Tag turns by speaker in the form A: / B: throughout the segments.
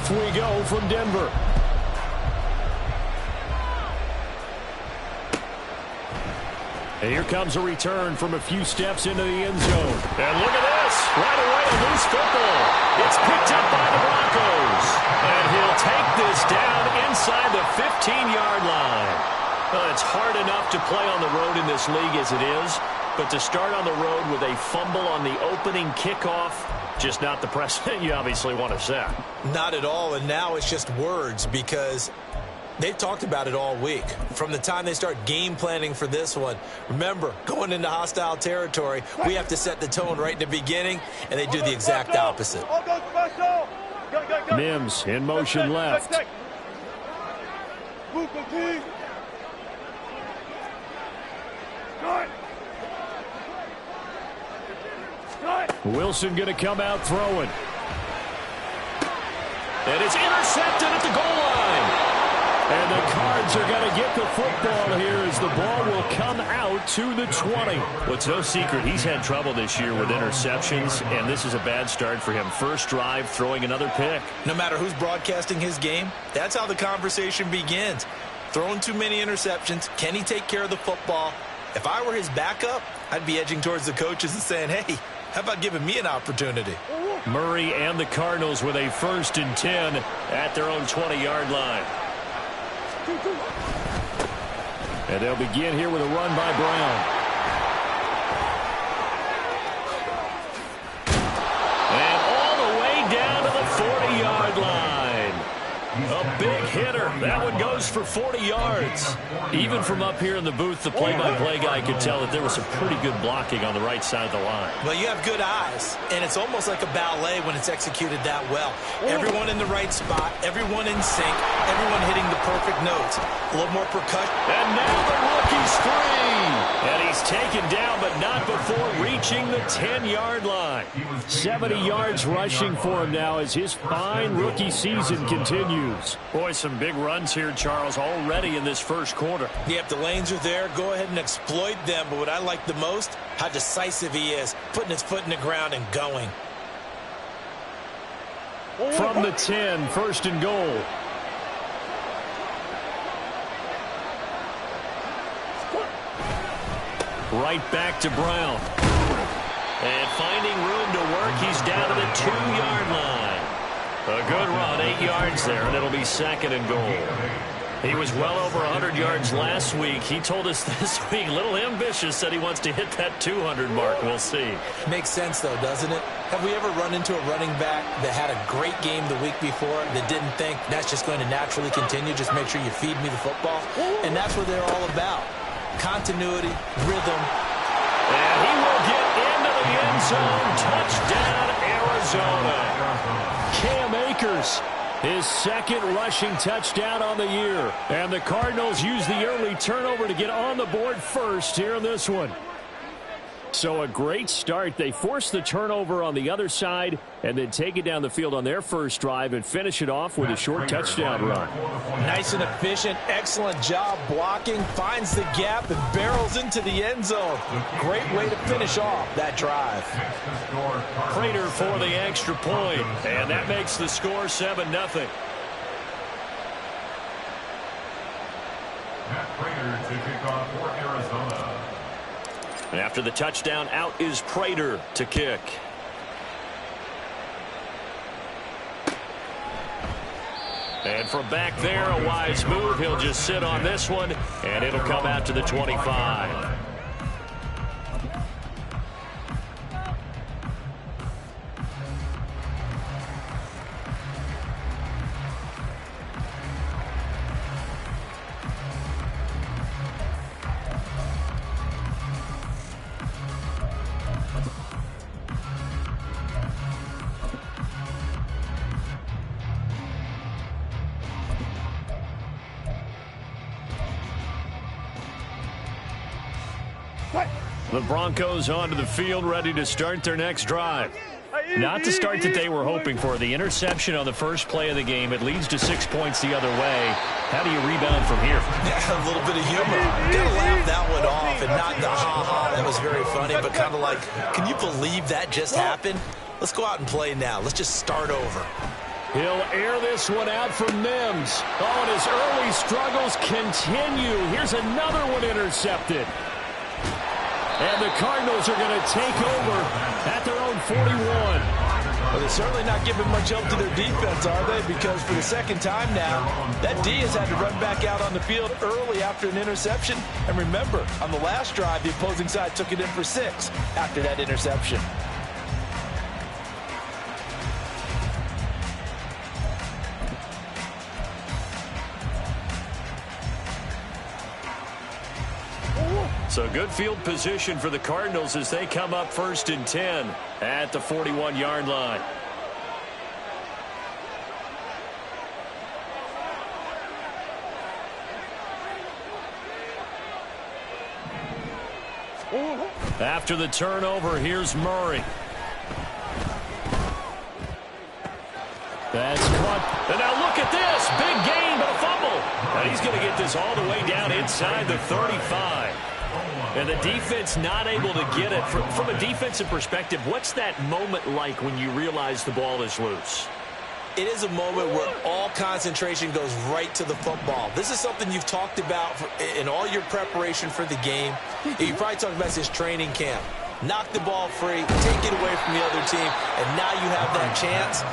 A: Off we go from Denver. And here comes a return from a few steps into the end zone. And look at this. Right away, a loose football. It's picked up by the Broncos. And he'll take this down inside the 15-yard line. Well, it's hard enough to play on the road in this league as it is. But to start on the road with a fumble on the opening kickoff, just not the precedent you obviously want to set.
B: Not at all, and now it's just words because they've talked about it all week. From the time they start game planning for this one, remember, going into hostile territory, we have to set the tone right in the beginning, and they do the exact opposite.
A: Mims in motion left. Wilson going to come out throwing. And it's intercepted at the goal line. And the Cards are going to get the football here as the ball will come out to the 20.
C: Well, it's no secret he's had trouble this year with interceptions, and this is a bad start for him. First drive, throwing another pick.
B: No matter who's broadcasting his game, that's how the conversation begins. Throwing too many interceptions, can he take care of the football? If I were his backup, I'd be edging towards the coaches and saying, hey, how about giving me an opportunity?
A: Murray and the Cardinals with a 1st and 10 at their own 20-yard line. And they'll begin here with a run by Brown. And all the way down to the 40-yard line. A big hitter. That one goes for 40 yards. Even from up here in the booth, the play-by-play guy could tell that there was some pretty good blocking on the right side of the line.
B: Well, you have good eyes, and it's almost like a ballet when it's executed that well. Everyone in the right spot, everyone in sync, everyone hitting the perfect notes. A little more percussion.
A: And now the rookie's free. And he's taken down, but not before reaching the 10-yard line. 70 yards rushing for him now as his fine rookie season continues.
C: Boy, some big runs here, Charles, already in this first quarter.
B: Yep, the lanes are there. Go ahead and exploit them. But what I like the most, how decisive he is, putting his foot in the ground and going.
A: From the 10, 1st and goal. Right back to Brown.
C: And finding room to work, he's down to the 2-yard line. A good run, 8 yards there, and it'll be 2nd and goal. He was well over 100 yards last week. He told us this week, a little ambitious, said he wants to hit that 200 mark. We'll see.
B: Makes sense, though, doesn't it? Have we ever run into a running back that had a great game the week before that didn't think that's just going to naturally continue, just make sure you feed me the football? And that's what they're all about. Continuity, rhythm.
A: And he will get into the end zone. Touchdown, Arizona. Cam Akers, his 2nd rushing touchdown on the year. And the Cardinals use the early turnover to get on the board first here in this one. So a great start. They force the turnover on the other side and then take it down the field on their first drive and finish it off with a short touchdown run.
B: Nice and efficient. Excellent job blocking. Finds the gap and barrels into the end zone. Great way to finish off that drive.
A: Prater for the extra point, and that makes the score 7-0.
D: Prater to kick off for Arizona.
A: After the touchdown, out is Prater to kick. And from back there, a wise move. He'll just sit on this one, and it'll come out to the 25. The Broncos onto the field, ready to start their next drive. Not the start that they were hoping for. The interception on the first play of the game. It leads to 6 points the other way. How do you rebound from here?
B: Yeah, a little bit of humor. Gotta laugh that one off and not the ha-ha. That was very funny, but kind of like, can you believe that just happened? Let's go out and play now. Let's just start over.
A: He'll air this one out for Mims. Oh, and his early struggles continue. Here's another one intercepted. And the Cardinals are going to take over at their own 41.
B: Well, they're certainly not giving much help to their defense, are they? Because for the second time now, that D has had to run back out on the field early after an interception. And remember, on the last drive, the opposing side took it in for 6 after that interception.
C: So good field position for the Cardinals as they come up 1st and 10 at the 41-yard line. After the turnover, here's Murray. That's caught. And now look at this. Big gain, but a fumble. And he's going to get this all the way down inside the 35. And the defense not able to get it. From a defensive perspective, what's that moment like when you realize the ball is loose?
B: It is a moment where all concentration goes right to the football. This is something you've talked about in all your preparation for the game. You probably talked about this training camp. Knock the ball free, take it away from the other team, and now you have that chance.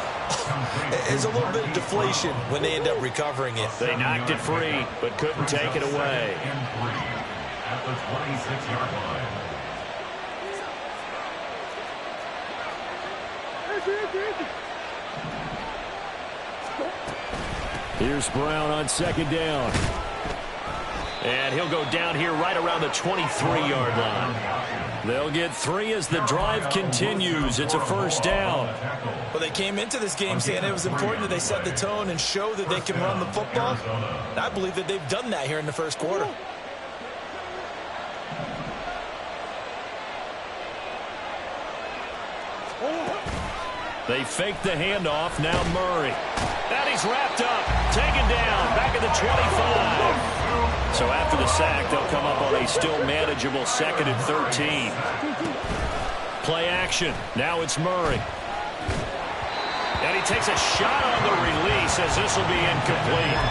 B: There's a little bit of deflation when they end up recovering it.
C: They knocked it free, but couldn't take it away.
D: At the 26-yard line.
A: Here's Brown on 2nd down.
C: And he'll go down here right around the 23-yard line. They'll get 3 as the drive continues. It's a 1st down.
B: Well, they came into this game saying it was important that they set the tone and show that they can run the football. And I believe that they've done that here in the 1st quarter.
C: They fake the handoff. Now Murray. And he's wrapped up. Taken down. Back at the 25. So after the sack, they'll come up on a still manageable 2nd and 13. Play action. Now it's Murray. And he takes a shot on the release as this will be incomplete.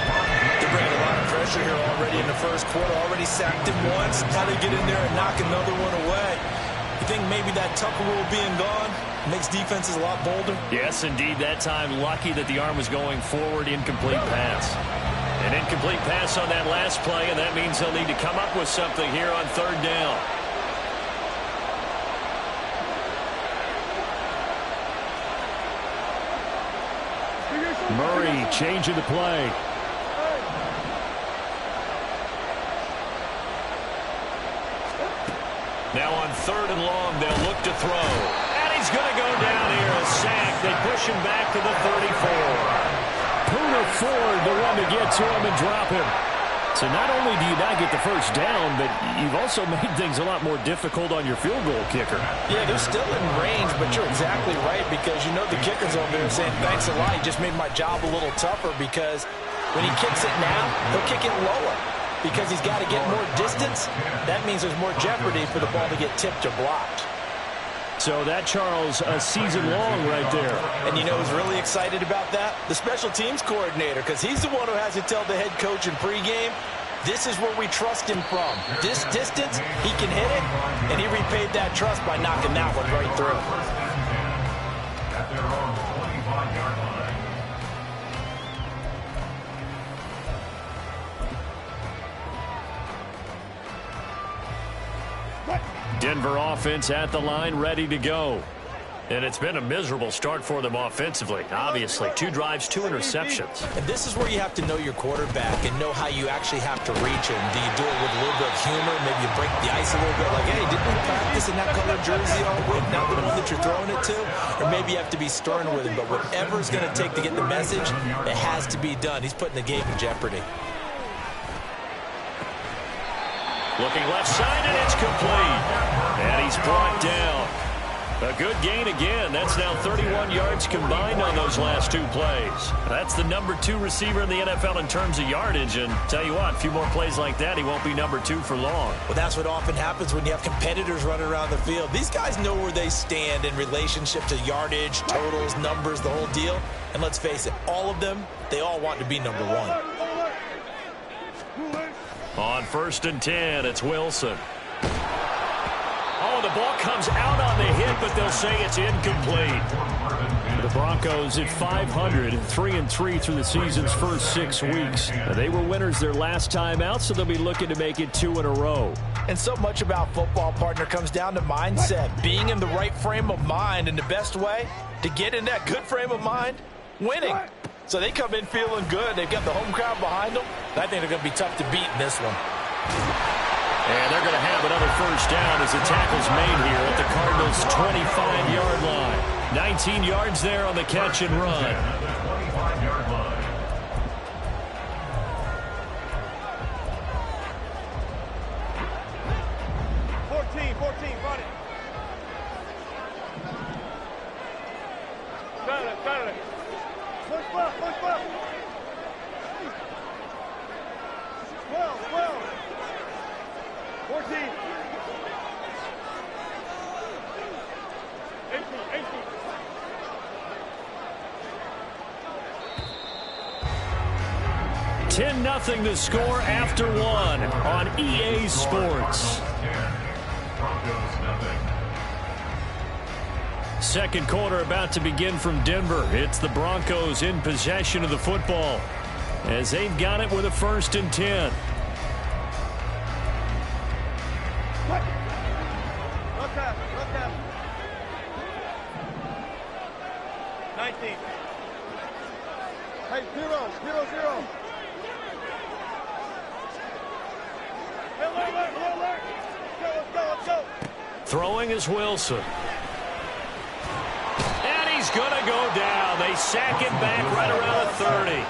B: They're bringing a lot of pressure here already in the 1st quarter. Already sacked him once. Now they get in there and knock another one away. You think maybe that Tucker rule being gone makes defenses a lot bolder?
C: Yes, indeed. That time, lucky that the arm was going forward. Incomplete pass. An incomplete pass on that last play, and that means they'll need to come up with something here on 3rd down.
A: Murray changing the play.
C: Now on 3rd and long, they'll look to throw. And he's going to go down here. A sack. They push him back to the 34.
A: Pooter Ford, the one to get to him and drop him. So not only do you not get the 1st down, but you've also made things a lot more difficult on your field goal kicker.
B: Yeah, they're still in range, but you're exactly right because you know the kicker's over there saying, thanks a lot. You just made my job a little tougher because when he kicks it now, he'll kick it lower. Because he's got to get more distance, that means there's more jeopardy for the ball to get tipped or blocked.
A: So that, Charles, a season long right there.
B: And you know who's really excited about that? The special teams coordinator, because he's the one who has to tell the head coach in pregame, this is where we trust him from. This distance, he can hit it, and he repaid that trust by knocking that one right through.
D: At their own 25-yard line.
C: Denver offense at the line, ready to go. And it's been a miserable start for them offensively, obviously. 2 drives, 2 interceptions.
B: And this is where you have to know your quarterback and know how you actually have to reach him. Do you do it with a little bit of humor? Maybe you break the ice a little bit like, hey, didn't we practice in that color jersey all week? Not the one that you're throwing it to? Or maybe you have to be stern with him. But whatever it's going to take to get the message, it has to be done. He's putting the game in jeopardy.
C: Looking left side, and it's complete. And he's brought down. A good gain again. That's now 31 yards combined on those last 2 plays. That's the number 2 receiver in the NFL in terms of yardage. And tell you what, a few more plays like that, he won't be number 2 for long.
B: Well, that's what often happens when you have competitors running around the field. These guys know where they stand in relationship to yardage, totals, numbers, the whole deal. And let's face it, all of them, they all want to be number 1.
C: On 1st and 10, it's Wilson. Oh, the ball comes out on the hit, but they'll say it's incomplete.
A: The Broncos at 500, 3-3 through the season's first 6 weeks. They were winners their last time out, so they'll be looking to make it 2 in a row.
B: And so much about football, partner, comes down to mindset. Being in the right frame of mind, and the best way to get in that good frame of mind, winning. So they come in feeling good. They've got the home crowd behind them. I think they're going to be tough to beat in this one.
C: And they're going to have another first down as the tackle's made here at the Cardinals' 25-yard line. 19 yards there on the catch and run.
D: At the 25-yard line.
C: Nothing to score after 1 on EA Sports. Second quarter about to begin from Denver. It's the Broncos in possession of the football as they've got it with a 1st and 10. Throwing is Wilson. And he's going to go down. They sack him back right around the 30.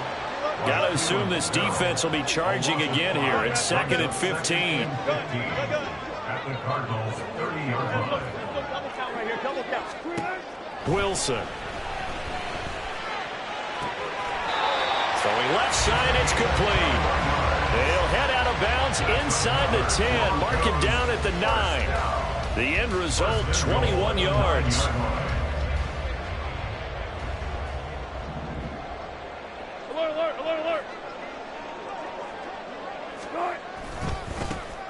C: Got to assume this defense will be charging again here. It's 2nd and 15.
D: At the Cardinals' 30-yard line.
C: Wilson. Throwing left side, it's complete. They'll head out of bounds inside the 10. Mark him down at the 9. The end result, 21 yards.
A: Alert.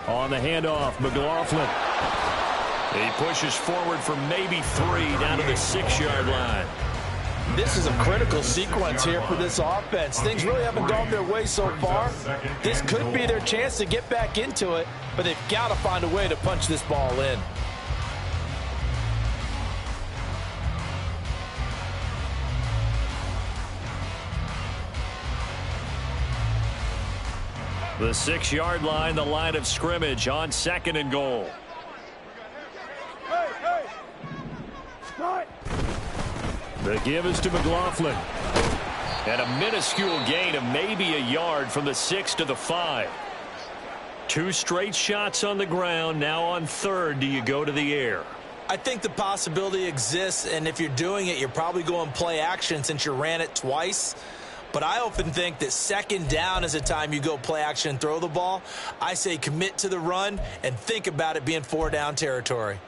A: On the handoff, McLaughlin.
C: He pushes forward for maybe 3 down to the 6-yard line.
B: This is a critical sequence here for this offense. Things really haven't gone their way so far. This could be their chance to get back into it, but they've got to find a way to punch this ball in.
C: The 6-yard line, the line of scrimmage on 2nd and goal.
A: The give is to McLaughlin.
C: And a minuscule gain of maybe a yard from the 6 to the 5. 2 straight shots on the ground. Now on 3rd, do you go to the air?
B: I think the possibility exists, and if you're doing it, you're probably going play action since you ran it twice. But I often think that 2nd down is the time you go play action and throw the ball. I say commit to the run and think about it being 4-down territory.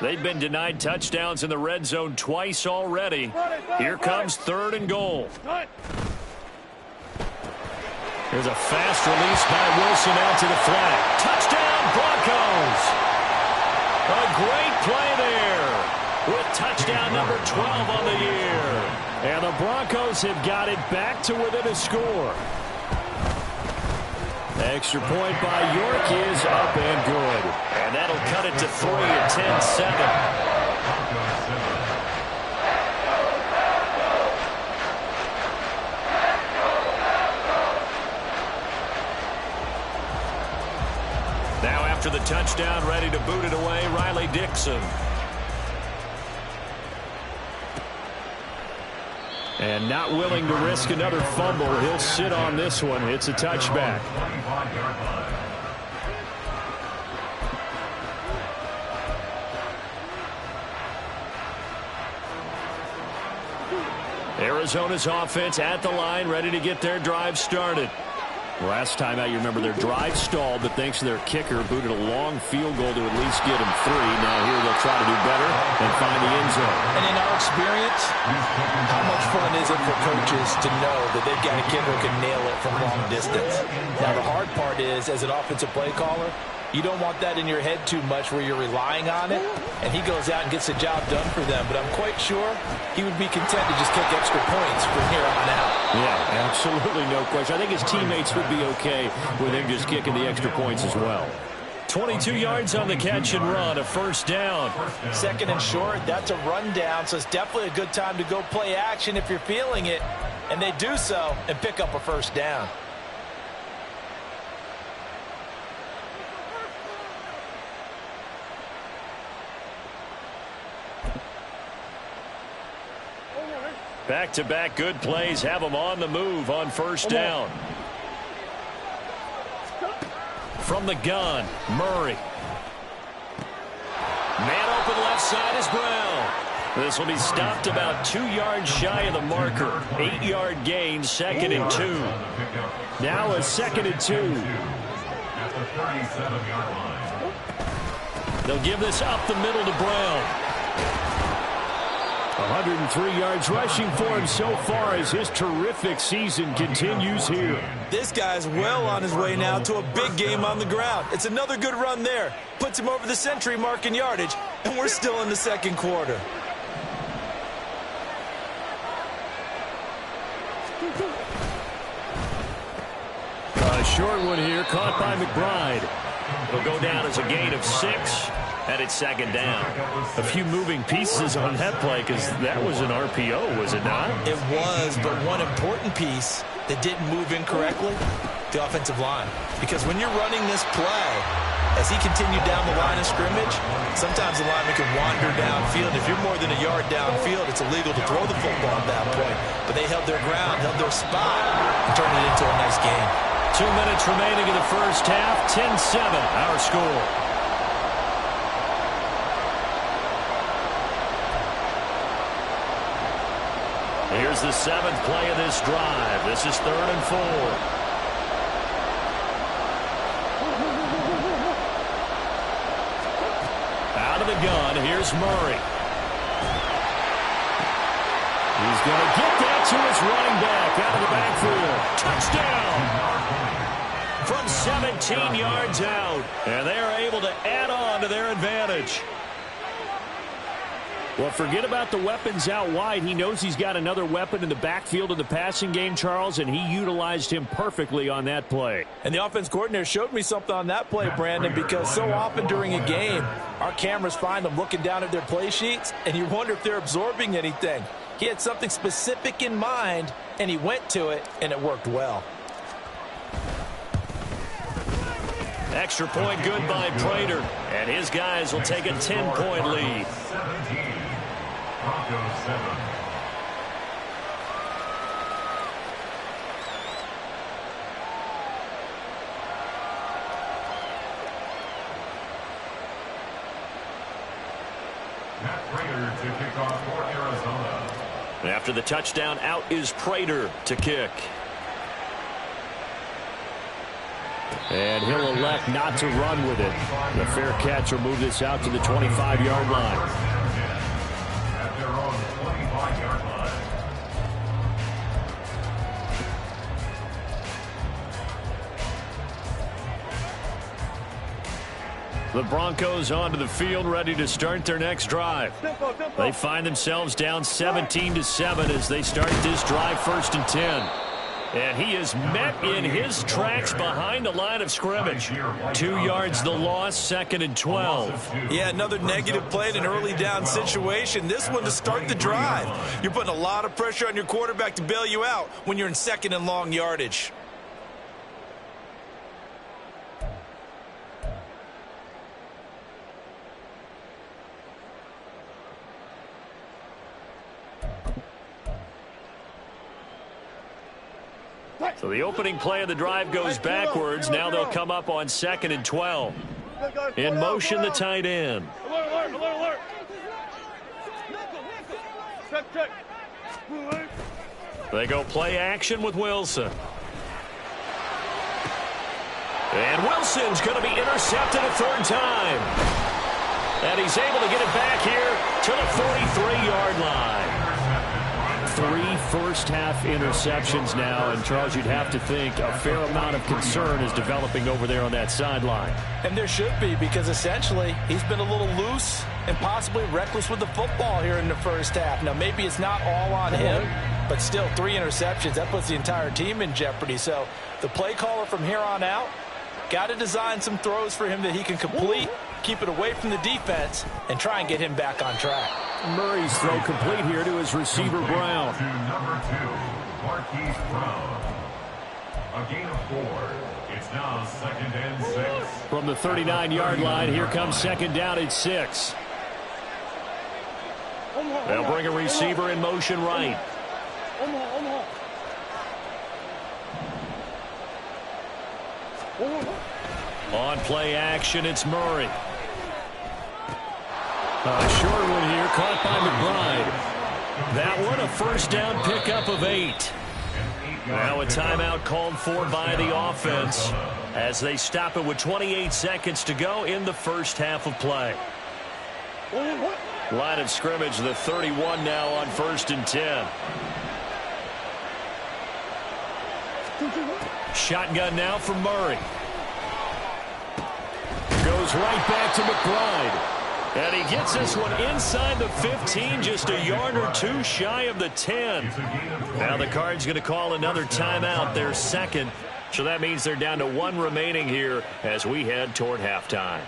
C: They've been denied touchdowns in the red zone twice already. Here comes 3rd and goal. Here's a fast release by Wilson out to the flat. Touchdown, Broncos! A great play there with touchdown number 12 on the year.
A: And the Broncos have got it back to within a score. Extra point by York is up and good.
C: And that'll cut it to 3 at 10-7. Now after the touchdown, ready to boot it away, Riley Dixon.
A: And not willing to risk another fumble. He'll sit on this one. It's a touchback. Arizona's offense at the line, ready to get their drive started. Last time out, you remember their drive stalled, but thanks to their kicker, booted a long field goal to at least get them 3. Now here they'll try to do better and find the end zone.
B: And in our experience, how much fun is it for coaches to know that they've got a kicker who can nail it from long distance? Now the hard part is, as an offensive play caller, you don't want that in your head too much where you're relying on it, and he goes out and gets the job done for them. But I'm quite sure he would be content to just kick extra points from here on out.
A: Yeah, absolutely no question. I think his teammates would be okay with him just kicking the extra points as well. 22 yards on the catch and run, a first down.
B: Second and short, that's a rundown, so it's definitely a good time to go play action if you're feeling it. And they do so and pick up a first down.
A: Back-to-back good plays have them on the move on first down. From the gun, Murray. Man open left side is Brown. This will be stopped about 2 yards shy of the marker. 8-yard gain, 2nd and 2. Now a 2nd and 2.
D: At the 37-yard line.
A: They'll give this up the middle to Brown. 103 yards rushing for him so far as his terrific season continues here.
B: This guy's well on his way now to a big game on the ground. It's another good run there. Puts him over the century mark in yardage, and we're still in the second quarter.
A: A short one here, caught by McBride. It'll go down as a gain of 6. And it's 2nd down. A few moving pieces on that play because that was an RPO, was it not?
B: It was, but one important piece that didn't move incorrectly, the offensive line. Because when you're running this play, as he continued down the line of scrimmage, sometimes the lineman can wander downfield. If you're more than a yard downfield, it's illegal to throw the football at that point. But they held their ground, held their spot, and turned it into a nice game.
A: 2 minutes remaining in the first half, 10-7, our score. Here's the 7th play of this drive. This is 3rd and 4. Out of the gun, here's Murray. He's going to get that to his running back out of the backfield. Touchdown! From 17 yards out. And they are able to add on to their advantage. Well, forget about the weapons out wide. He knows he's got another weapon in the backfield in the passing game, Charles, and he utilized him perfectly on that play.
B: And the offense coordinator showed me something on that play, Brandon, because so often during a game, our cameras find them looking down at their play sheets, and you wonder if they're absorbing anything. He had something specific in mind, and he went to it, and it worked well.
A: Extra point good by Prater, and his guys will take a 10-point lead.
D: 17. Broncos 7. Matt Prater to kick off for Arizona.
A: After the touchdown, out is Prater to kick. And he'll elect not to run with it. The fair catch will move this out to the 25-yard line.
D: At their own 25-yard line.
A: The Broncos onto the field, ready to start their next drive. They find themselves down 17-7 as they start this drive, 1st and 10. And he is met in his tracks behind the line of scrimmage. 2 yards the loss, 2nd and 12.
B: Yeah, another negative play in an early down situation. This one to start the drive. You're putting a lot of pressure on your quarterback to bail you out when you're in 2nd and long yardage.
C: So the opening play of the drive goes backwards. Now they'll come up on 2nd and 12. In motion, the tight end. They go play action with Wilson. And Wilson's going to be intercepted a third time. And he's able to get it back here to the 43-yard line. 3 first-half interceptions now, and Charles, you'd have to think a fair amount of concern is developing over there on that sideline.
B: And there should be, because essentially he's been a little loose and possibly reckless with the football here in the first half. Now, maybe it's not all on him, but still 3 interceptions. That puts the entire team in jeopardy. So the play caller from here on out got to design some throws for him that he can complete, keep it away from the defense, and try and get him back on track.
A: Murray's throw complete here to his receiver, Brown.
D: To number 2, Marquise Brown. A gain of 4. It's now 2nd and 6.
A: From the 39-yard line, here comes 2nd down at 6.
C: They'll bring a receiver in motion right. On play action, it's Murray.
A: A short one here, caught by McBride.
C: That one, a first down pickup of 8. Now a timeout called for by the offense as they stop it with 28 seconds to go in the first half of play. Line of scrimmage, the 31 now on 1st and 10. Shotgun now for Murray. Goes right back to McBride. And he gets this one inside the 15, just a yard or 2 shy of the 10. Now the Cards going to call another timeout, their 2nd. So that means they're down to 1 remaining here as we head toward halftime.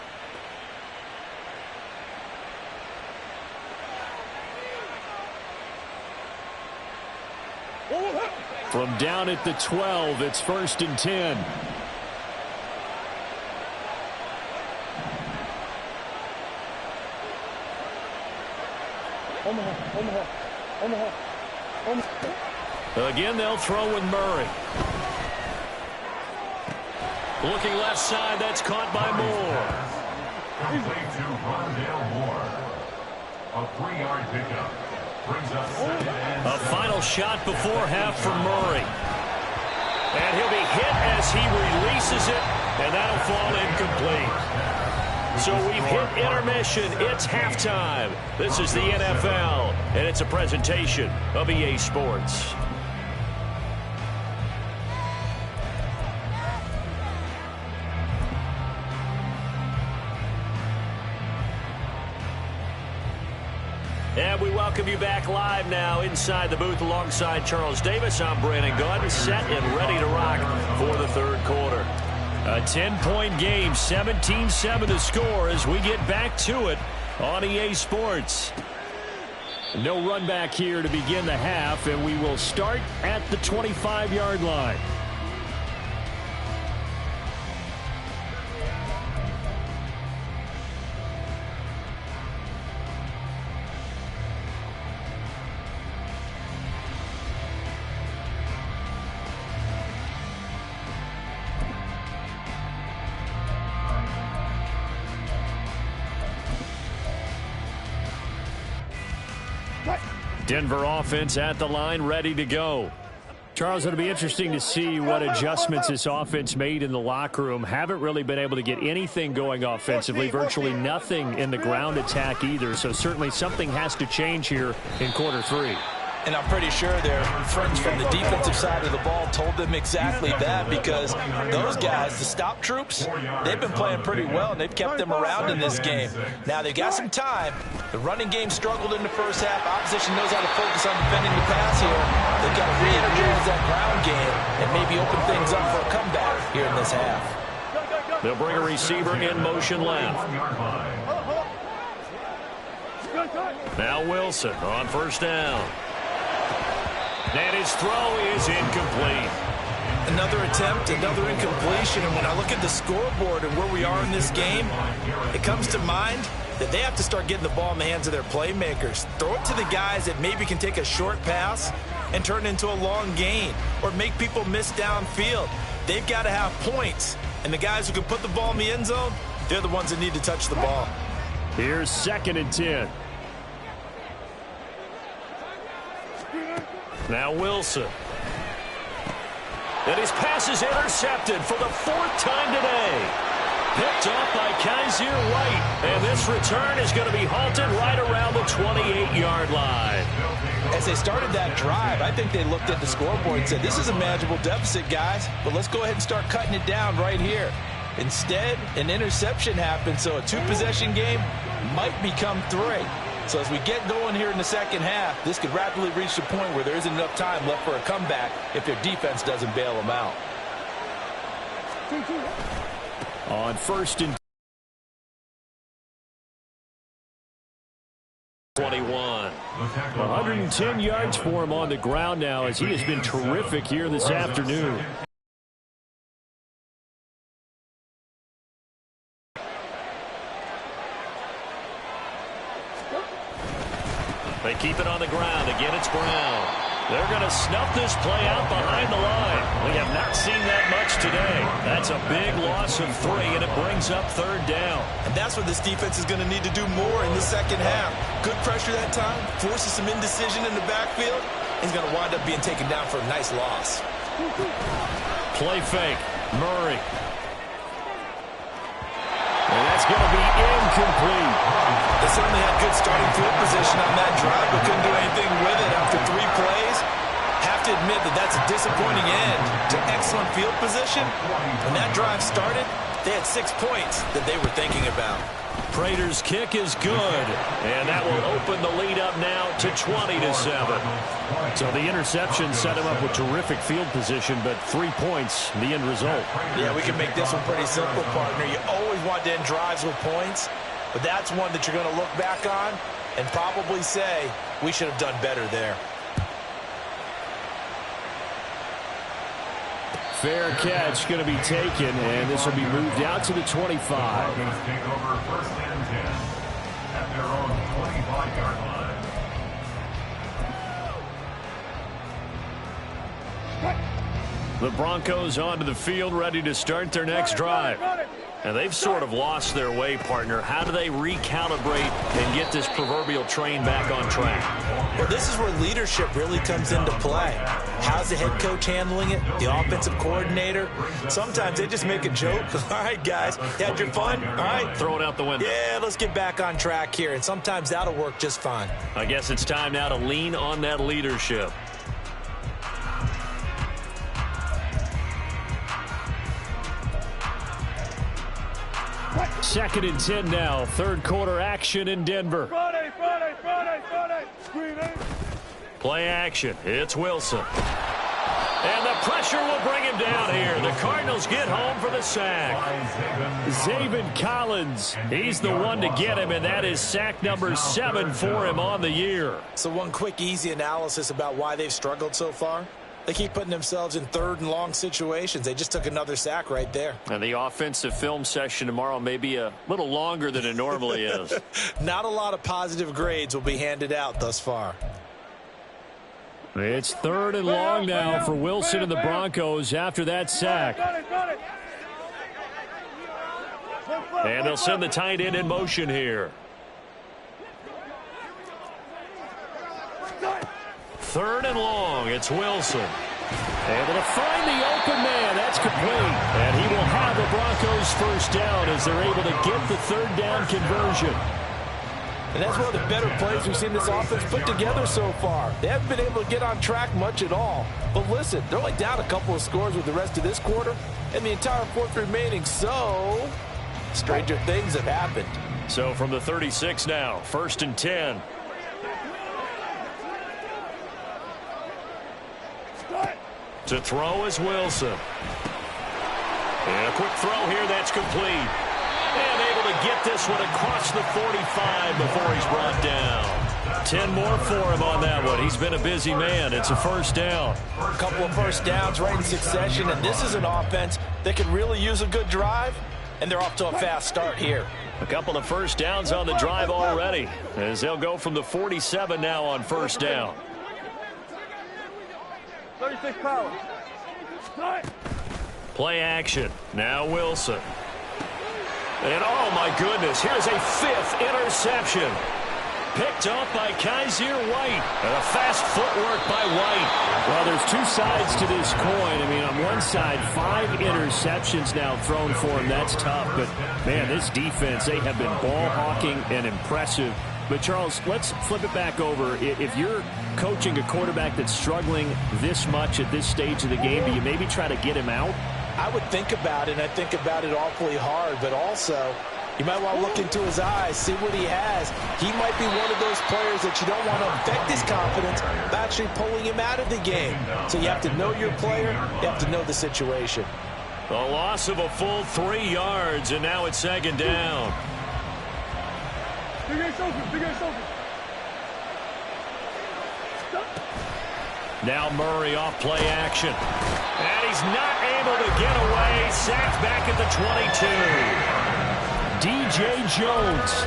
A: From down at the 12, it's 1st and 10.
C: Again, they'll throw with Murray. Looking left side, that's caught by Moore.
D: Complete to Rondale Moore. A 3-yard pickup. Brings up 2nd and 7.
C: A final shot before half for Murray. And he'll be hit as he releases it, and that'll fall incomplete. So we've hit intermission. It's halftime. This is the NFL, and it's a presentation of EA Sports. And we welcome you back live now inside the booth alongside Charles Davis. I'm Brandon Gaudin, set and ready to rock for the 3rd quarter. A 10-point game, 17-7 to score as we get back to it on EA Sports.
A: No run back here to begin the half, and we will start at the 25-yard line.
C: Denver offense at the line, ready to go.
A: Charles, it'll be interesting to see what adjustments this offense made in the locker room. Haven't really been able to get anything going offensively, virtually nothing in the ground attack either. So certainly something has to change here in quarter 3.
B: And I'm pretty sure their friends from the defensive side of the ball told them exactly that, because those guys, the stop troops, they've been playing pretty well, and they've kept them around in this game. Now, they've got some time. The running game struggled in the first half. Opposition knows how to focus on defending the pass here. They've got to re-energize that ground game and maybe open things up for a comeback here in this half.
C: They'll bring a receiver in motion left. Now Wilson on 1st down. And his throw is incomplete.
B: Another attempt, another incompletion, and when I look at the scoreboard and where we are in this game, it comes to mind that they have to start getting the ball in the hands of their playmakers. Throw it to the guys that maybe can take a short pass and turn it into a long gain or make people miss downfield. They've got to have points, and the guys who can put the ball in the end zone, they're the ones that need to touch the ball.
A: Here's 2nd and 10. Now Wilson. And his pass is intercepted for the 4th time today. Picked off by Kaiser White. And this return is going to be halted right around the 28-yard line.
B: As they started that drive, I think they looked at the scoreboard and said, this is a manageable deficit, guys, but let's go ahead and start cutting it down right here. Instead, an interception happened, so a 2-possession game might become 3. So as we get going here in the second half, this could rapidly reach the point where there isn't enough time left for a comeback if their defense doesn't bail them out.
A: On 1st and 21. 110 yards for him on the ground now as he has been terrific here this afternoon.
C: They keep it on the ground. Again, it's Brown. They're going to snuff this play out behind the line. We have not seen that much today. That's a big loss of 3, and it brings up 3rd down.
B: And that's what this defense is going to need to do more in the second half. Good pressure that time, forces some indecision in the backfield. He's going to wind up being taken down for a nice loss.
A: Play fake. Murray. And that's going to be incomplete.
B: They certainly had good starting field position on that drive, but couldn't do anything with it after 3 plays. Have to admit that that's a disappointing end to excellent field position. When that drive started, they had 6 points that they were thinking about.
A: Prater's kick is good, and that will open the lead up now to 20-7. So the interception set him up with terrific field position, but 3 points, the end result.
B: Yeah, we can make this one pretty simple, partner. You always want to end drives with points, but that's one that you're going to look back on and probably say, we should have done better there.
A: Fair catch going to be taken, and this will be moved out to the 25.
D: Broncos take over 1st and 10 at their own 25-yard line.
A: The Broncos onto the field, ready to start their next drive. And they've sort of lost their way, partner. How do they recalibrate and get this proverbial train back on track?
B: Well, this is where leadership really comes into play. How's the head coach handling it? The offensive coordinator? Sometimes they just make a joke. All right, guys, you had your fun? All right.
A: Throw it out the window.
B: Yeah, let's get back on track here. And sometimes that'll work just fine.
A: I guess it's time now to lean on that leadership. Second and 10 now. 3rd quarter action in Denver.
E: Friday.
A: Play action. It's Wilson. And the pressure will bring him down here. The Cardinals get home for the sack. Zaven Collins. He's the one to get him, and that is sack number 7 for him on the year.
B: So one quick, easy analysis about why they've struggled so far. They keep putting themselves in 3rd and long situations. They just took another sack right there.
A: And the offensive film session tomorrow may be a little longer than it normally is.
B: Not a lot of positive grades will be handed out thus far.
A: It's 3rd and long now for Wilson and the Broncos after that sack. And they'll send the tight end in motion here. 3rd and long. It's Wilson. Able to find the open man. That's complete. And he will have the Broncos first down as they're able to get the 3rd down conversion.
B: And that's one of the better plays we've seen this offense put together so far. They haven't been able to get on track much at all. But listen, they're only down a couple of scores with the rest of this quarter and the entire 4th remaining. So, stranger things have happened.
A: So from the 36 now, 1st and 10. To throw is Wilson. And a quick throw here, that's complete. And able to get this one across the 45 before he's brought down.
C: 10 more for him on that one. He's been a busy man. It's a first down.
B: A couple of first downs right in succession, and this is an offense that could really use a good drive, and they're off to a fast start here.
C: A couple of first downs on the drive already, as they'll go from the 47 now on first down.
E: 36 power.
C: Play action. Now Wilson. And oh my goodness, here's a 5th interception. Picked up by Kaiser White. And a fast footwork by White.
A: Well, there's two sides to this coin. I mean, on one side, 5 interceptions now thrown for him. That's tough. But, man, this defense, they have been ball hawking and impressive. But, Charles, let's flip it back over. If you're coaching a quarterback that's struggling this much at this stage of the game, do you maybe try to get him out?
B: I would think about it, and I think about it awfully hard, but also you might want to look into his eyes, see what he has. He might be one of those players that you don't want to affect his confidence by actually pulling him out of the game. So you have to know your player, you have to know the situation.
C: A loss of a full 3 yards, and now it's second down. Now Murray off play action. And he's not able to get away. Sacked back at the 22. DJ Jones.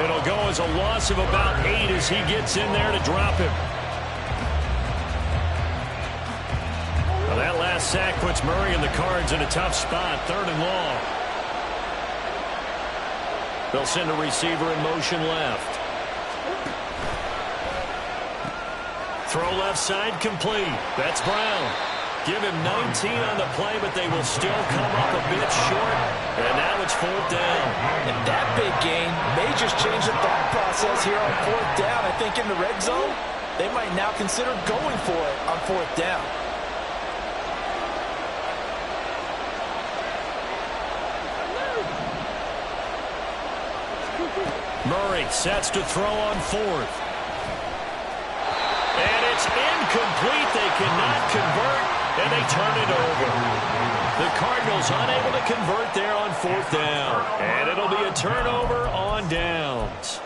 C: It'll go as a loss of about 8 as he gets in there to drop him. Well, that last sack puts Murray and the Cards in a tough spot. 3rd and long. They'll send a receiver in motion left. Throw left side complete. That's Brown. Give him 19 on the play, but they will still come up a bit short. And now it's 4th down.
B: And that big gain may just change the thought process here on 4th down. I think in the red zone, they might now consider going for it on 4th down.
C: Murray sets to throw on 4th. And it's incomplete. They cannot convert, and they turn it over. The Cardinals unable to convert there on 4th down. And it'll be a turnover on downs.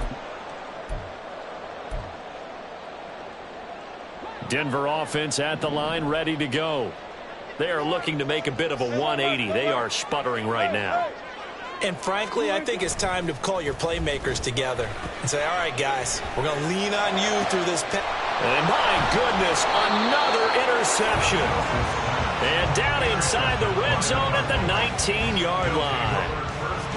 C: Denver offense at the line, ready to go. They are looking to make a bit of a 180. They are sputtering right now.
B: And frankly, I think it's time to call your playmakers together and say, all right, guys, we're going to lean on you through this.
C: And my goodness, another interception. And down inside the red zone at the 19-yard line.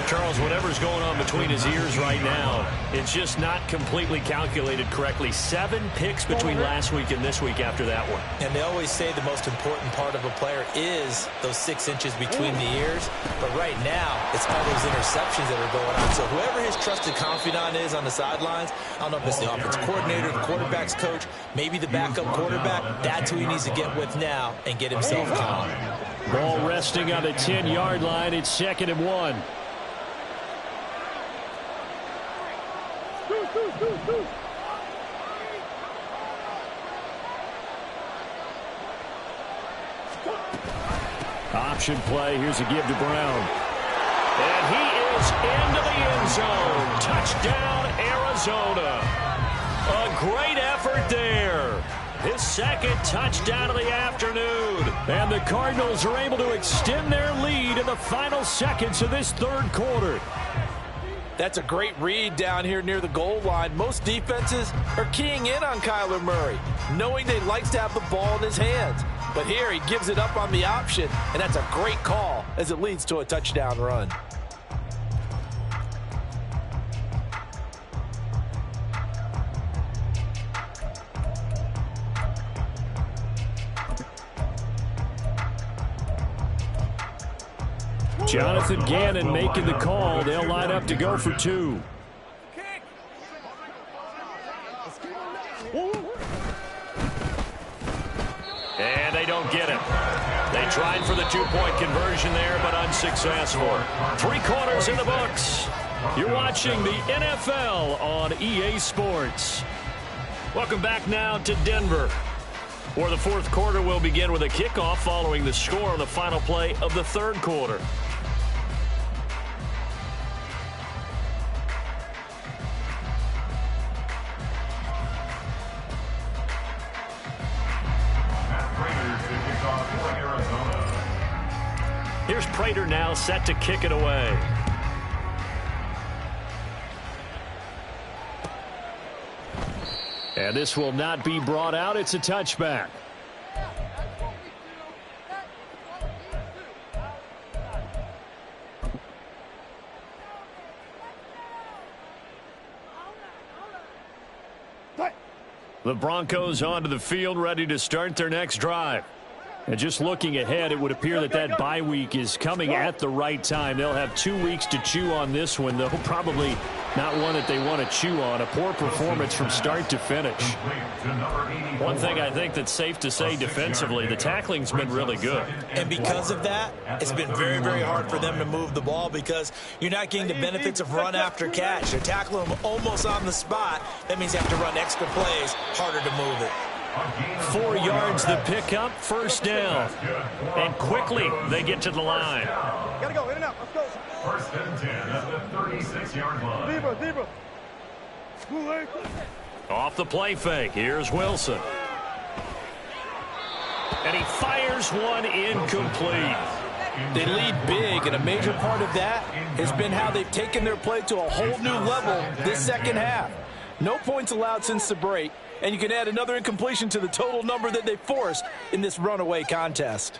C: Charles, whatever's going on between his ears right now, it's just not completely calculated correctly. 7 picks between last week and this week after that one.
B: And they always say the most important part of a player is those 6 inches between the ears. But right now, it's all those interceptions that are going on. So whoever his trusted confidant is on the sidelines, I don't know if it's the offense coordinator, the quarterback's coach, maybe the backup quarterback, that's who he needs to get with now and get himself calm.
A: Ball resting on the 10-yard line. It's 2nd and 1. Option play. Here's a give to Brown.
C: And he is into the end zone. Touchdown, Arizona. A great effort there. His 2nd touchdown of the afternoon.
A: And the Cardinals are able to extend their lead in the final seconds of this 3rd quarter.
B: That's a great read down here near the goal line. Most defenses are keying in on Kyler Murray, knowing they likes to have the ball in his hands. But here he gives it up on the option, and that's a great call as it leads to a touchdown run.
A: Jonathan Gannon making the call. They'll line up to go for 2.
C: And they don't get it. They tried for the 2-point conversion there, but unsuccessful. 3 quarters in the books. You're watching the NFL on EA Sports. Welcome back now to Denver, where the 4th quarter will begin with a kickoff following the score on the final play of the 3rd quarter. Here's Prater now set to kick it away.
A: And this will not be brought out. It's a touchback. The Broncos onto the field, ready to start their next drive. And just looking ahead, it would appear that that bye week is coming at the right time. They'll have 2 weeks to chew on this one, though probably not one that they want to chew on. A poor performance from start to finish.
C: One thing I think that's safe to say defensively, the tackling's been really good.
B: And because of that, it's been very, very hard for them to move the ball because you're not getting the benefits of run after catch. You're tackling them almost on the spot. That means you have to run extra plays, harder to move it.
C: 4 yards the pickup, first down. And quickly they get to the line.
E: Gotta go, in and out, let's go.
D: First and 10 at the 36-yard line.
E: Zebra.
C: Off the play fake, here's Wilson. And he fires one incomplete.
F: They lead big, and a major part of that has been how they've taken their play to a whole new level this second half. No points allowed since the break, and you can add another incompletion to the total number that they forced in this runaway contest.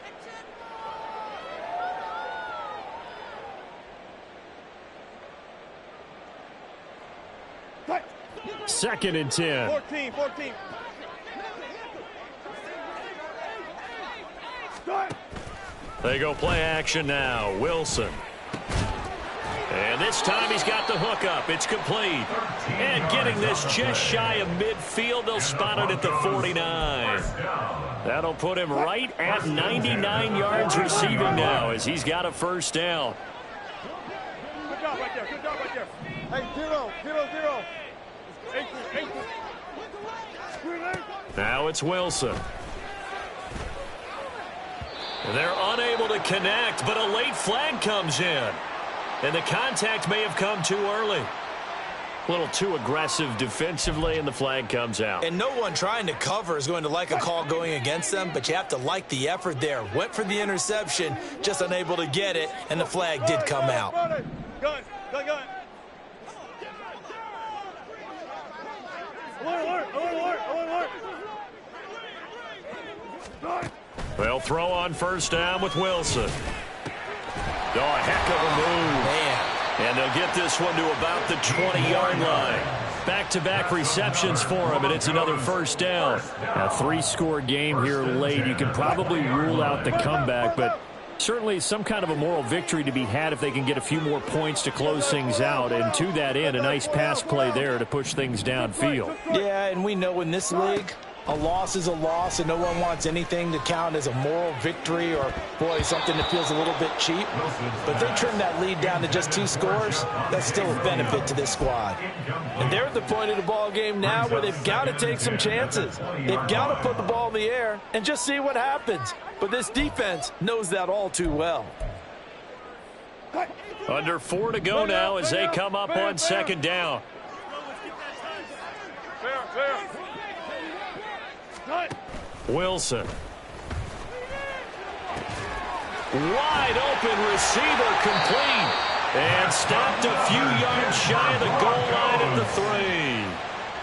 A: Second and 10.
E: 14.
C: They go play action now. Wilson. And this time he's got the hook up. It's complete. And getting this just shy of midfield. They'll spot it at the 49. That'll put him right at 99 yards receiving now as he's got a first down.
E: Good job right there. Hey, 0.
C: Now it's Wilson. They're unable to connect, but a late flag comes in. And the contact may have come too early. A little too aggressive defensively, and the flag comes out.
B: And no one trying to cover is going to like a call going against them, but you have to like the effort there. Went for the interception, just unable to get it, and the flag did come out.
E: Gun. Alert.
C: They'll throw on first down with Wilson. Oh, a heck of a move.
B: Man.
C: And they'll get this one to about the 20-yard line. Back-to-back receptions for him, and it's another first down.
A: A 3-score game here late. You can probably rule out the comeback, but certainly some kind of a moral victory to be had if they can get a few more points to close things out. And to that end, a nice pass play there to push things downfield.
F: Yeah, and we know in this league, a loss is a loss, and no one wants anything to count as a moral victory or, boy, something that feels a little bit cheap. But if they trim that lead down to just 2 scores, that's still a benefit to this squad. And they're at the point of the ball game now where they've got to take some chances. They've got to put the ball in the air and just see what happens. But this defense knows that all too well.
C: Under 4 to go now as they come up on second down.
E: Fair.
C: Wilson. Wide open receiver complete. And stopped a few yards shy of the goal line at the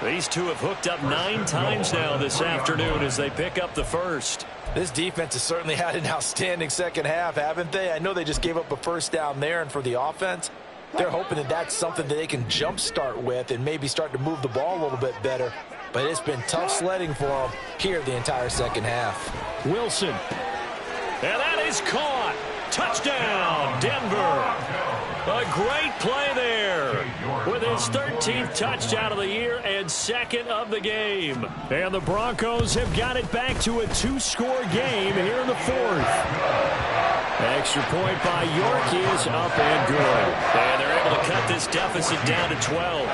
C: 3. These two have hooked up 9 times now this afternoon as they pick up the first.
F: This defense has certainly had an outstanding second half, haven't they? I know they just gave up a first down there, and for the offense, they're hoping that that's something that they can jumpstart with and maybe start to move the ball a little bit better. But it's been tough sledding for them here the entire second half.
C: Wilson. And that is caught. Touchdown, Denver. A great play there with his 13th touchdown of the year and second of the game.
A: And the Broncos have got it back to a 2-score game here in the 4th. Extra point by York is up and good.
C: And they're able to cut this deficit down to 12.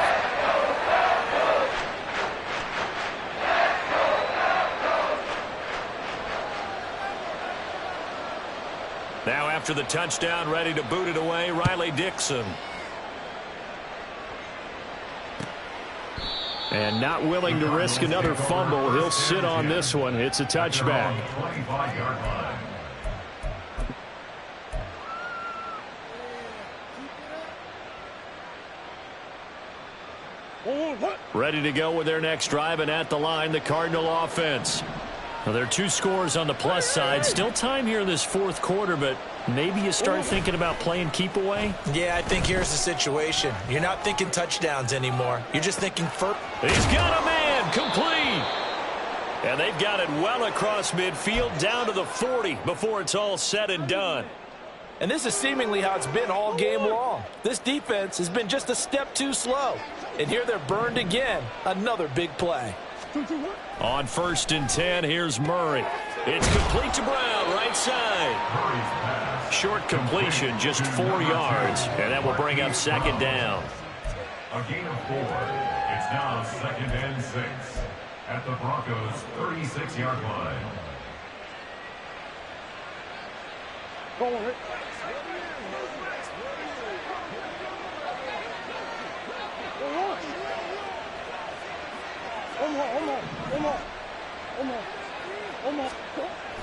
C: Now after the touchdown, ready to boot it away, Riley Dixon.
A: And not willing to risk another fumble. He'll sit on this one. It's a touchback. Ready to go with their next drive, and at the line, the Cardinal offense. Well, there are 2 scores on the plus side. Still time here in this fourth quarter, but maybe you start thinking about playing keep away?
B: Yeah, I think here's the situation. You're not thinking touchdowns anymore. You're just thinking
A: He's got a man, complete. And they've got it well across midfield down to the 40 before it's all said and done.
F: And this is seemingly how it's been all game long. This defense has been just a step too slow. And here they're burned again. Another big play.
A: On 1st and 10, here's Murray. It's complete to Brown, right side. Short completion, just 4 yards, and that will bring up 2nd down.
D: A gain of 4. It's now 2nd and 6 at the Broncos' 36-yard line.
E: Go on, Rick.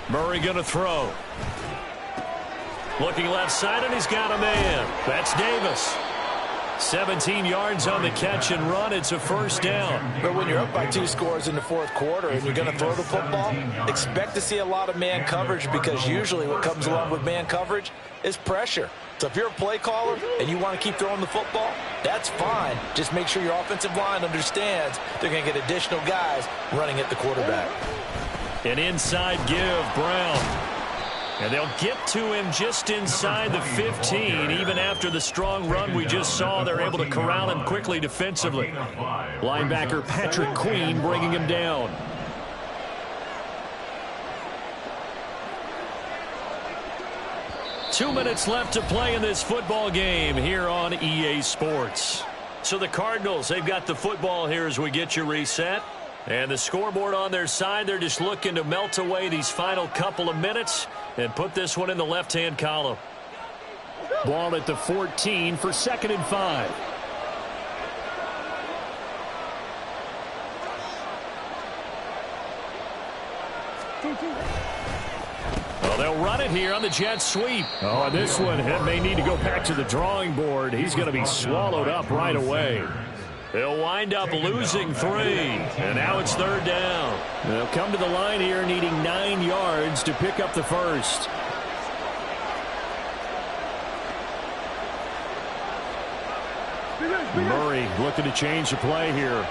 A: Murray going to throw. Looking left side, and he's got a man. That's Davis. 17 yards on the catch and run. It's a 1st down.
F: But when you're up by 2 scores in the fourth quarter and you're going to throw the football, expect to see a lot of man coverage, because usually what comes along with man coverage is pressure. So if you're a play caller and you want to keep throwing the football, that's fine. Just make sure your offensive line understands they're going to get additional guys running at the quarterback.
A: An inside give, Brown. And they'll get to him just inside the 15. Even after the strong run we just saw, they're able to corral him quickly defensively. Linebacker Patrick Queen bringing him down. Two minutes left to play in this football game here on EA Sports. So the Cardinals, they've got the football here as we get you reset. And the scoreboard on their side, they're just looking to melt away these final couple of minutes and put this one in the left-hand column. Ball at the 14 for 2nd and 5. Well, they'll run it here on the jet sweep. Oh, and this one may need to go back to the drawing board. He's going to be swallowed up right away. They'll wind up losing 3, and now it's 3rd down. They'll come to the line here needing 9 yards to pick up the 1st. Murray looking to change the play here.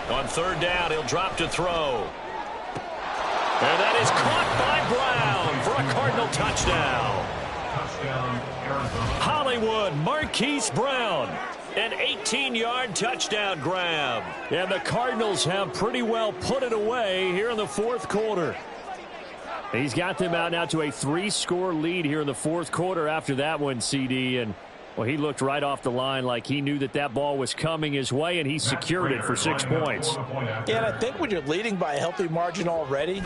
A: On 3rd down, he'll drop to throw. And that is caught by Brown for a Cardinal touchdown.
D: Touchdown, Arizona.
A: Hollywood Marquise Brown. An 18-yard touchdown grab. And the Cardinals have pretty well put it away here in the fourth quarter. He's got them out now to a 3-score lead here in the fourth quarter after that one, CD. And, well, he looked right off the line like he knew that that ball was coming his way, and he secured it for 6 points.
F: Yeah, and I think when you're leading by a healthy margin already,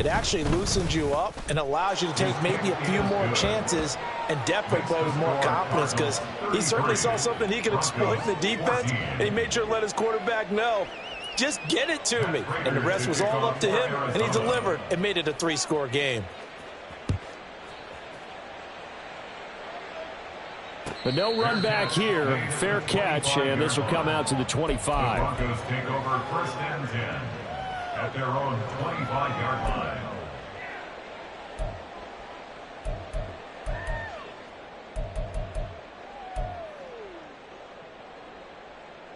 F: it actually loosens you up and allows you to take maybe a few more chances and definitely play with more confidence, because he certainly saw something he could exploit in the defense, and he made sure to let his quarterback know, just get it to me. And the rest was all up to him, and he delivered and made it a 3-score game.
A: But no run back here. Fair catch, and this will come out to the 25.
D: The Broncos take over 1st and 10 at their own 25-yard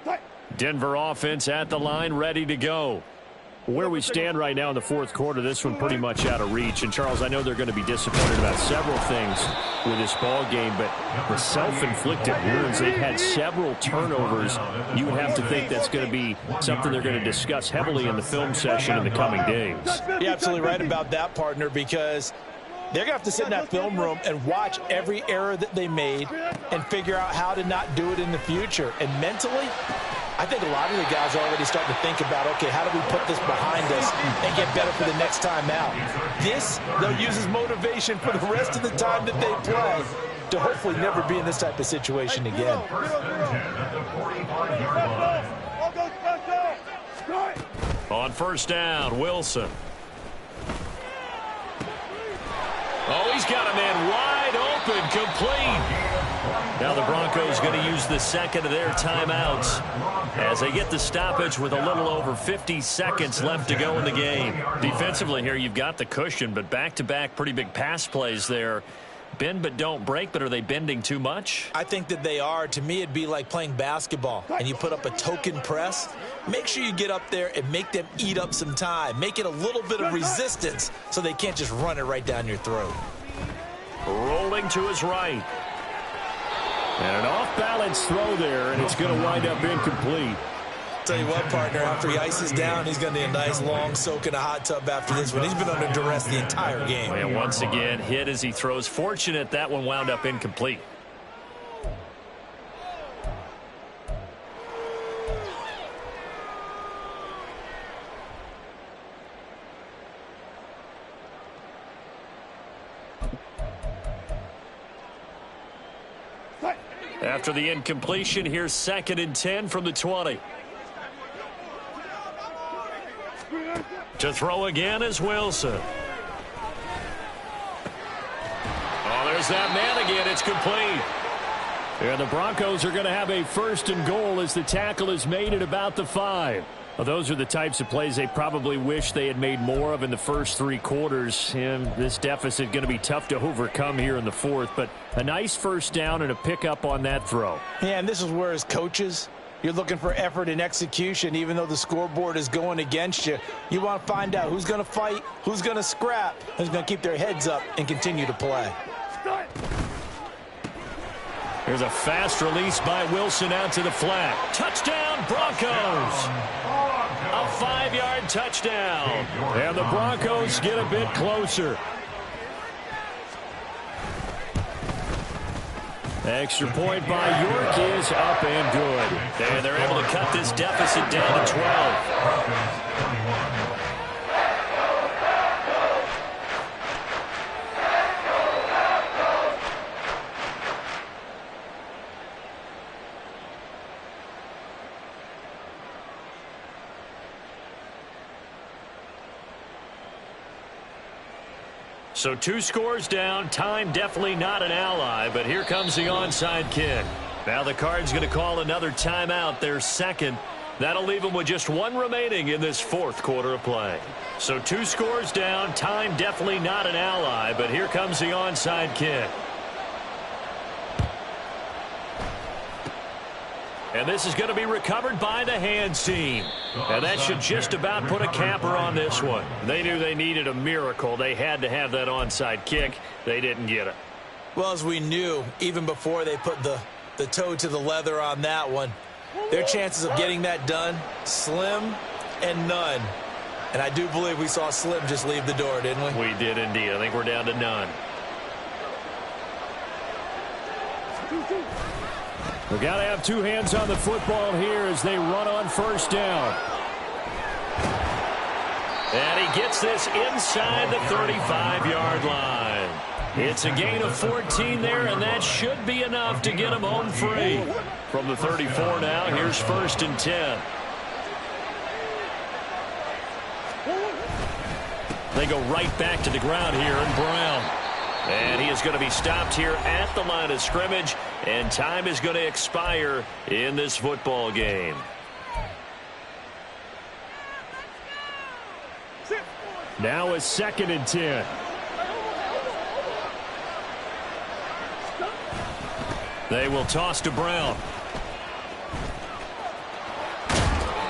D: line.
A: Denver offense at the line, ready to go. Where we stand right now in the fourth quarter, this one pretty much out of reach. And, Charles, I know they're going to be disappointed about several things with this ball game, but the self-inflicted wounds, they've had several turnovers. You would have to think that's going to be something they're going to discuss heavily in the film session in the coming days.
F: You're absolutely right about that, partner, because they're going to have to sit in that film room and watch every error that they made and figure out how to not do it in the future. And mentally, I think a lot of the guys are already starting to think about, okay, how do we put this behind us and get better for the next time out? This, they'll use as motivation for the rest of the time that they play to hopefully never be in this type of situation again.
A: On 1st down, Wilson. Oh, he's got a man wide
C: open, complete. Now the Broncos going to use the second of their timeouts as they get the stoppage with a little over 50 seconds left to go in the game. Defensively here, you've got the cushion, but back-to-back pretty big pass plays there. Bend but don't break, but are they bending too much?
B: I think that they are. To me, it'd be like playing basketball, and you put up a token press. Make sure you get up there and make them eat up some time. Make it a little bit of resistance so they can't just run it right down your throat.
C: Rolling to his right.
A: And an off-balance throw there, and it's going to wind up incomplete.
B: Tell you what, partner, after he ices down, he's going to need a nice long soak in a hot tub after this one. He's been under duress the entire game.
C: And once again, hit as he throws. Fortunate that one wound up incomplete. After the incompletion, here's 2nd and 10 from the 20. To throw again is Wilson. Oh, there's that man again. It's complete.
A: And the Broncos are going to have a 1st and goal as the tackle is made at about the 5. Well, those are the types of plays they probably wish they had made more of in the first 3 quarters. And this deficit going to be tough to overcome here in the 4th. But a nice first down and a pickup on that throw.
F: Yeah, and this is where as coaches, you're looking for effort and execution. Even though the scoreboard is going against you, you want to find out who's going to fight, who's going to scrap, who's going to keep their heads up and continue to play.
C: Here's a fast release by Wilson out to the flat. Touchdown, Broncos! A 5-yard touchdown.
A: And the Broncos get a bit closer. Extra point by York is up and good.
C: And they're able to cut this deficit down to 12. So 2 scores down. Time definitely not an ally, but here comes the onside kick. Now the Cards going to call another timeout, their 2nd. That'll leave them with just 1 remaining in this 4th quarter of play. So 2 scores down. Time definitely not an ally, but here comes the onside kick. And this is going to be recovered by the hands team. And that should just about put a capper on this one. They knew they needed a miracle. They had to have that onside kick. They didn't get it.
B: Well, as we knew, even before they put the toe to the leather on that one, their chances of getting that done, slim and none. And I do believe we saw Slim just leave the door, didn't we?
C: We did indeed. I think we're down to none.
A: We've got to have 2 hands on the football here as they run on 1st down.
C: And he gets this inside the 35-yard line. It's a gain of 14 there, and that should be enough to get him home free. From the 34 now, here's 1st and 10. They go right back to the ground here, and Brown. And he is going to be stopped here at the line of scrimmage, and time is going to expire in this football game.
A: Now a 2nd and 10.
C: They will toss to Brown.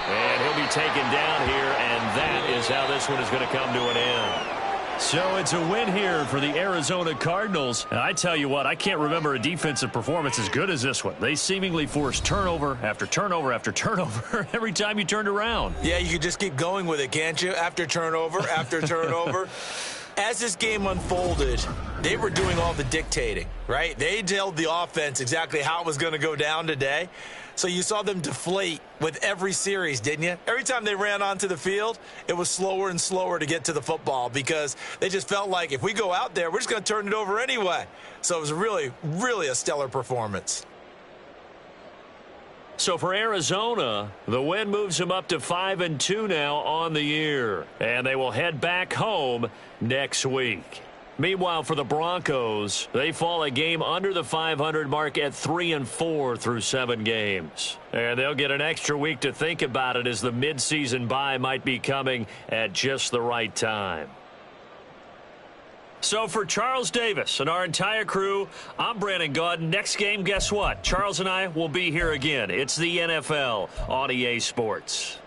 C: And he'll be taken down here, and that is how this one is going to come to an end. So it's a win here for the Arizona Cardinals. And I tell you what, I can't remember a defensive performance as good as this one. They seemingly forced turnover after turnover after turnover every time you turned around.
B: Yeah, you could just keep going with it, can't you? After turnover, after turnover. As this game unfolded, they were doing all the dictating, right? They told the offense exactly how it was going to go down today. So you saw them deflate with every series, didn't you? Every time they ran onto the field, it was slower and slower to get to the football because they just felt like if we go out there, we're just going to turn it over anyway. So it was really, really a stellar performance.
C: So for Arizona, the win moves them up to 5-2 now on the year. And they will head back home next week. Meanwhile, for the Broncos, they fall a game under the 500 mark at 3-4 through 7 games. And they'll get an extra week to think about it, as the midseason bye might be coming at just the right time. So for Charles Davis and our entire crew, I'm Brandon Gaudin. Next game, guess what? Charles and I will be here again. It's the NFL on EA Sports.